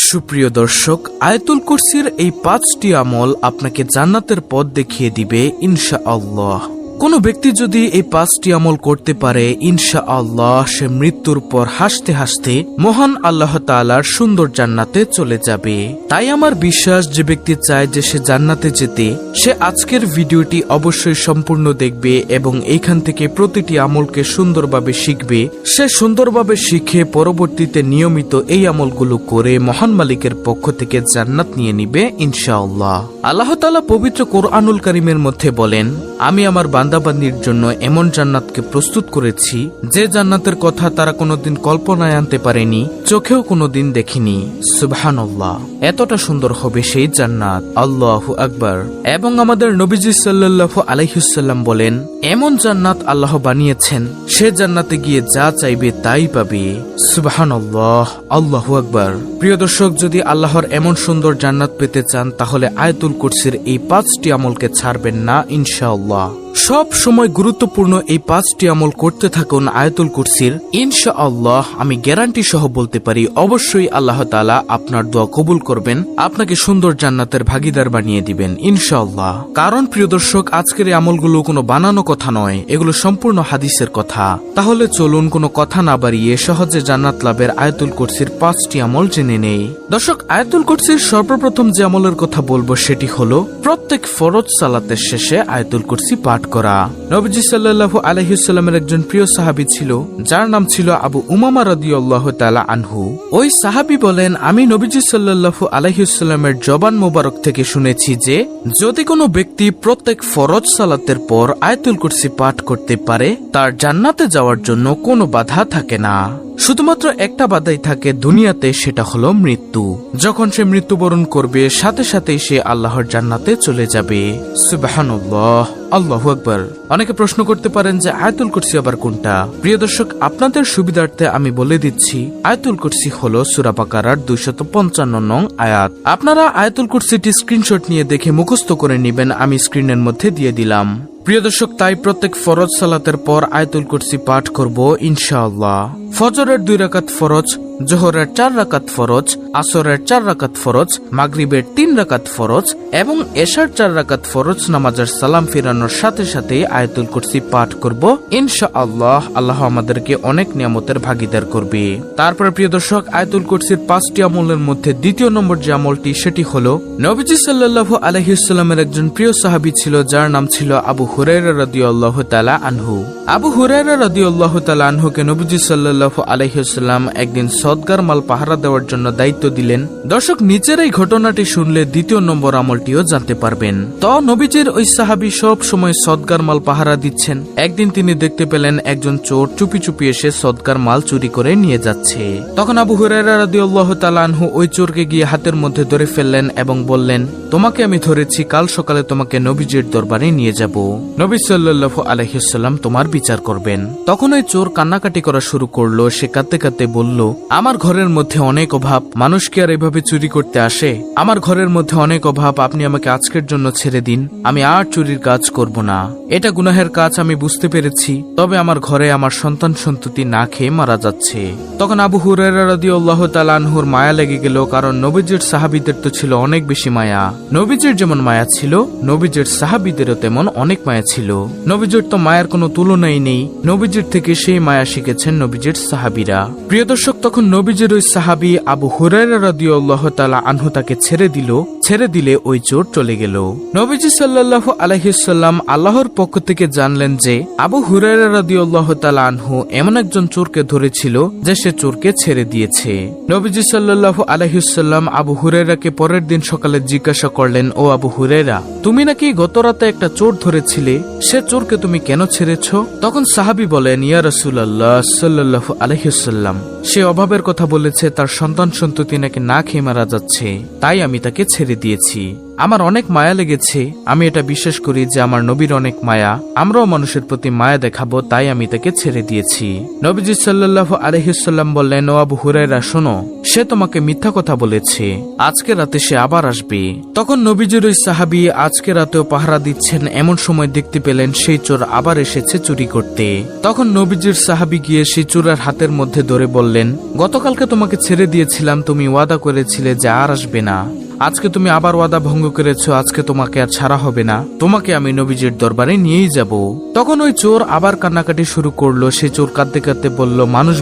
সুপ্রিয় দর্শক, আয়াতুল কুরসির এই ৫টি আমল আপনাকে জান্নাতের পথ দেখিয়ে দিবে ইনশাআল্লাহ। কোনো ব্যক্তি যদি এই ৫টি আমল করতে পারে, ইনশাআল্লাহ সে মৃত্যুর পর হাসতে হাসতে মহান আল্লাহ তাআলার সুন্দর জান্নাতে চলে যাবে। তাই আমার বিশ্বাস, যে ব্যক্তি চায় যে সে জান্নাতে যেতে, সে আজকের ভিডিওটি অবশ্যই সম্পূর্ণ দেখবে এবং এইখান থেকে প্রতিটি আমলকে সুন্দরভাবে শিখবে। সে সুন্দরভাবে শিখে পরবর্তীতে নিয়মিত এই আমলগুলো করে মহান মালিকের পক্ষ থেকে জান্নাত নিয়ে নিবে ইনশাআল্লাহ। আল্লাহ তাআলা পবিত্র কোরআনুল কারীমের মধ্যে বলেন, আমি আমার বান্দাবান্দির জন্য এমন জান্নাতকে প্রস্তুত করেছি যে জান্নাতের কথা তারা কোনোদিন কল্পনায় আনতে পারেনি, চোখেও কোনোদিন দেখেনি। সুবহানাল্লাহ, এতটা সুন্দর হবে সেই জান্নাত। আল্লাহু আকবার। এবং আমাদের নবীজি সাল্লাল্লাহু আলাইহি ওয়াসাল্লাম বলেন, এমন জান্নাত আল্লাহ বানিয়েছেন, সে জান্নাতে গিয়ে যা চাইবে তাই পাবে। সুবহানাল্লাহ, আল্লাহু আকবার। প্রিয় দর্শক, যদি আল্লাহর এমন সুন্দর জান্নাত পেতে চান, তাহলে আয়াতুল কুরসির এই ৫টি আমলকে ছাড়বেন না ইনশাআল্লাহ। সব সময় গুরুত্বপূর্ণ এই ৫টি আমল করতে থাকুন আয়াতুল কুরসির। ইনশাআল্লাহ আমি গ্যারান্টি সহ বলতে পারি, অবশ্যই আল্লাহ তাআলা আপনার দোয়া কবুল করবেন, আপনাকে সুন্দর জান্নাতের ভাগীদার বানিয়ে দিবেন ইনশাআল্লাহ। কারণ প্রিয় দর্শক, আজকের এই আমলগুলো কোনো বানানো কথা নয়, এগুলো সম্পূর্ণ হাদিসের কথা। তাহলে চলুন কোনো কথা না বাড়িয়ে সহজে জান্নাত লাভের আয়াতুল কুরসির ৫টি আমল জেনে নেই। দর্শক, আয়াতুল কুরসির সর্বপ্রথম যে আমলের কথা বলবো সেটি হলো প্রত্যেক ফরজ সালাতের শেষে আয়াতুল কুরসি পাঠ করা। নবীজি সাল্লাল্লাহু আলাইহি ওয়াসাল্লামের একজন প্রিয় সাহাবী ছিল, যার নাম ছিল আবু উমামা রাদিয়াল্লাহু তাআলা আনহু। ওই সাহাবী বলেন, আমি নবীজি সাল্লাল্লাহু আলাইহি ওয়াসাল্লামের জবান মোবারক থেকে শুনেছি যে যদি কোনো ব্যক্তি প্রত্যেক ফরজ সালাতের পর আয়াতুল কুরসি পাঠ করতে পারে, তার জান্নাতে যাওয়ার জন্য কোনো বাধা থাকে না। শুধুমাত্র একটা বাধাই থাকে দুনিয়াতে, সেটা হলো মৃত্যু। যখন সে মৃত্যুবরণ করবে, সাথে সাথেই সে আল্লাহর জান্নাতে চলে যাবে। সুবহানাল্লাহ, আল্লাহু আকবার। অনেকে প্রশ্ন করতে পারেন যে আয়াতুল কুরসি আবার কোনটা? প্রিয় দর্শক, আপনাদের সুবিধার্থে আমি বলে দিচ্ছি, আয়াতুল কুরসি হলো সূরা বাকারার 255 নং আয়াত। আপনারা আয়াতুল কুরসিটি স্ক্রিনশট নিয়ে দেখে মুখস্থ করে নেবেন, আমি স্ক্রিনের মধ্যে দিয়ে দিলাম। প্রিয় দর্শক, তাই প্রত্যেক ফরজ সালাতের পর আয়াতুল কুরসি পাঠ করব ইনশাআল্লাহ। ফজরের 2 রাকাত ফরজ, জোহরের 4 রাকাত ফরজ, আসরের 4 রাকাত ফরজ, মাগরিবের 3 রাকাত ফরজ এবং এশার 4 রাকাত ফরজ নামাজের সালাম ফিরানোর সাথে সাথে আয়াতুল কুরসি পাঠ করব ইনশাআল্লাহ। আল্লাহ আমাদেরকে অনেক নিয়ামতের ভাগীদার করবে। তারপরে প্রিয় দর্শক, আয়াতুল কুরসির 5টি আমলের মধ্যে দ্বিতীয় নম্বর যে আমলটি, সেটি হলো নবীজি সাল্লাল্লাহু আলাইহি ওয়াসাল্লামের একজন প্রিয় সাহাবী ছিল, যার নাম ছিল আবু হুরায়রা রাদিয়াল্লাহু তাআলা আনহু। আবু হুরায়রা রাদিয়াল্লাহু তাআলা আনহুকে নবীজি সাল্লাল্লাহু আলাইহি ওয়াসাল্লাম একদিন সদগার মাল পাহারা দেওয়ার জন্য দায়িত্ব দিলেন। দর্শক, নিচের এই ঘটনাটি শুনলে দ্বিতীয় নম্বর আমলটিও জানতে পারবেন। তো নবীজির ওই সাহাবী সব সময় সদগার মাল পাহারা দিচ্ছেন। একদিন তিনি দেখতে পেলেন একজন চোর চুপি চুপি এসে সদগার মাল চুরি করে নিয়ে যাচ্ছে। তখন আবু হুরায়রা রাদিয়াল্লাহু তাআলা আনহু ওই চোরকে গিয়ে হাতের মধ্যে ধরে ফেললেন এবং বললেন, তোমাকে আমি ধরেছি, কাল সকালে তোমাকে নবীজির দরবারে নিয়ে যাব। নবী সাল্লাল্লাহু আলাইহি ওয়াসাল্লাম তোমার বিচার করবেন। তখন ওই চোর কান্নাকাটি করা শুরু করলো। সে কাঁদতে কাঁদতে বলল, আমার ঘরের মধ্যে অনেক অভাব, মানুষ কি আর এভাবে চুরি করতে আসে? আমার ঘরের মধ্যে অনেক অভাব, আপনি আমাকে আজকের জন্য ছেড়ে দিন, আমি আর চুরির কাজ করব না। এটা গুনাহের কাজ আমি বুঝতে পেরেছি, তবে আমার ঘরে আমার সন্তান সন্ততি না খেয়ে মারা যাচ্ছে। তখন আবু হুরায়রা রাদিয়াল্লাহু তাআলা আনহুর মায়া লেগে গেল, কারণ নবীজির সাহাবীদের তো ছিল অনেক বেশি মায়া। নবীজির যেমন মায়া ছিল, নবীজির সাহাবীদেরও তেমন অনেক মায়া ছিল। নবীজির তো মায়ার কোনো তুলনাই নেই। নবীজির থেকে সেই মায়া শিখেছেন নবীজির সাহাবীরা। প্রিয় দর্শক, তখন নবীজির ওই সাহাবী আবু হুরায়রা রাদিয়াল্লাহু তাআলা আনহু তাকে ছেড়ে দিল। ছেড়ে দিলে ওই চোর চলে গেল। নবীজি সাল্লাল্লাহু আলাইহি ওয়াসাল্লাম আল্লাহর পক্ষ থেকে জানলেন যে আবু হুরায়রা রাদিয়াল্লাহু তাআলা আনহু এমন একজন চোরকে ধরেছিল যে সে চোরকে ছেড়ে দিয়েছে। নবীজি সাল্লাল্লাহু আলাইহি ওয়াসাল্লাম আবু হুরায়রাকে পরের দিন সকালে জিজ্ঞাসা করলেন, ও আবু হুরায়রা, তুমি নাকি গত রাতে একটা চোর ধরেছিলে, সে চোরকে তুমি কেন ছেড়েছ? তখন সাহাবী বলেন, ইয়া রাসূলুল্লাহ সাল্লাল্লাহু আলাইহি ওয়াসাল্লাম, সে অভাবের কথা বলেছে, তার সন্তান সন্ততি নাকি না খেয়ে মারা যাচ্ছে, তাই আমি তাকে ছেড়ে দিয়েছি। আমার অনেক মায়া লেগেছে। আমি এটা বিশ্বাস করি যে আমার নবীর অনেক মায়া, আমরাও মানুষের প্রতি মায়া দেখাবো, তাই আমি তাকে ছেড়ে দিয়েছি। নবীজি সাল্লাল্লাহু আলাইহি ওয়াসাল্লাম বললেন, ও আবু হুরায়রা শোনো, সে তোমাকে মিথ্যা কথা বলেছে, আজকে রাতে সে আবার আসবে। তখন নবীজির ওই সাহাবী আজকে রাতেও পাহারা দিচ্ছেন এমন সময় দেখতে পেলেন সেই চোর আবার এসেছে চুরি করতে। তখন নবীজির সাহাবী গিয়ে সেই চোরের হাতের মধ্যে ধরে বললেন, গতকালকে তোমাকে ছেড়ে দিয়েছিলাম, তুমি ওয়াদা করেছিলে যে আর আসবে না, আজকে তুমি আবার ওয়াদা ভঙ্গ করেছো, আজকে তোমাকে আর ছাড়া হবে না, তোমাকে আমি নবীজির দরবারে নিয়েই যাব। তখন ওই চোর আবার কান্নাকাটি শুরু করলো। সে চোর কাঁদতে কাঁদতে বলল, মানুষ